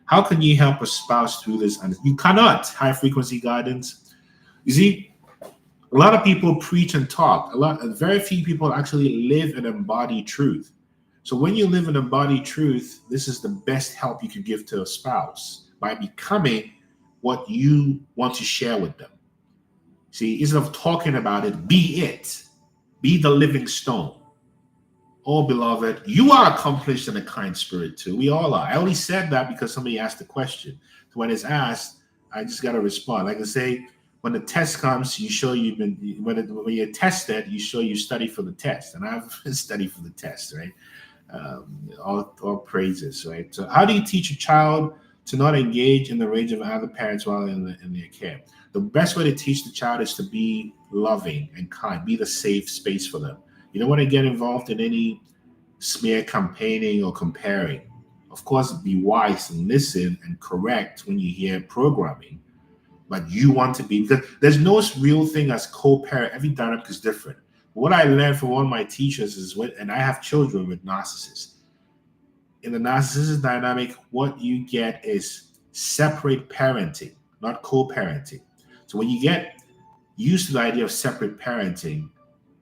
How can you help a spouse through this? And you cannot. High frequency guidance. You see, a lot of people preach and talk. Very few people actually live and embody truth. So when you live and embody truth, this is the best help you can give to a spouse, by becoming what you want to share with them. See, instead of talking about it, be it. Be the living stone. Oh, beloved, you are accomplished in a kind spirit too. We all are. I only said that because somebody asked the question. So when it's asked, I just got to respond. Like I say, when the test comes, you show you've been, when you're tested, you show you study for the test. And I've studied for the test, right? All praises, right? So how do you teach a child to not engage in the rage of other parents while in their care? The best way to teach the child is to be loving and kind, be the safe space for them. You don't want to get involved in any smear campaigning or comparing. Of course, be wise and listen and correct when you hear programming, but you want to be, because there's no real thing as co-parent. Every dynamic is different. What I learned from one of my teachers is and I have children with narcissists. In the narcissistic dynamic, what you get is separate parenting, not co-parenting. So when you get used to the idea of separate parenting,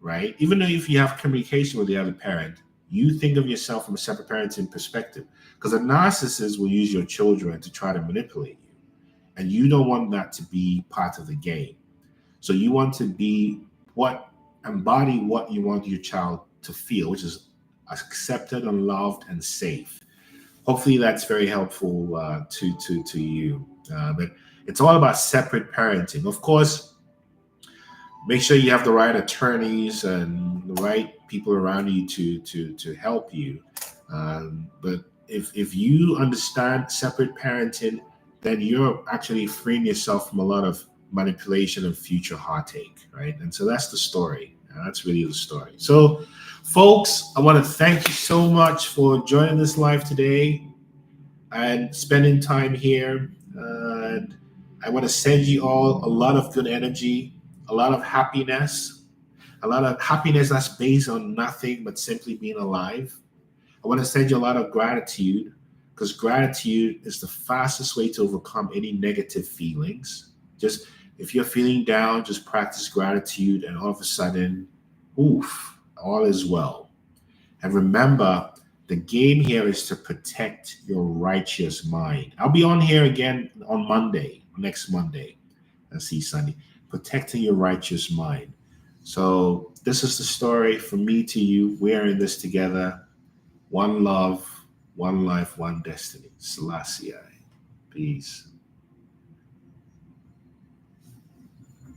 right? Even though if you have communication with the other parent, you think of yourself from a separate parenting perspective, because a narcissist will use your children to try to manipulate you. And you don't want that to be part of the game. So you want to embody what you want your child to feel, which is accepted and loved and safe. Hopefully that's very helpful to you. But it's all about separate parenting. Of course, make sure you have the right attorneys and the right people around you to help you. But if you understand separate parenting, then you're actually freeing yourself from a lot of manipulation and future heartache, right? And so that's the story. That's really the story. So, folks, I want to thank you so much for joining this live today and spending time here. And I want to send you all a lot of good energy, a lot of happiness that's based on nothing but simply being alive. I want to send you a lot of gratitude, because gratitude is the fastest way to overcome any negative feelings. Just if you're feeling down, just practice gratitude, and all of a sudden, oof, all is well. And remember, the game here is to protect your righteous mind. I'll be on here again on Monday, next Monday. Let's see, Sunday. Protecting your righteous mind. So this is the story from me to you. We're in this together. One love, one life, one destiny. Selassie. Peace.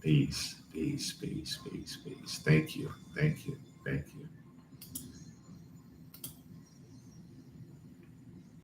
Peace, peace, peace, peace, peace. Thank you, thank you, thank you.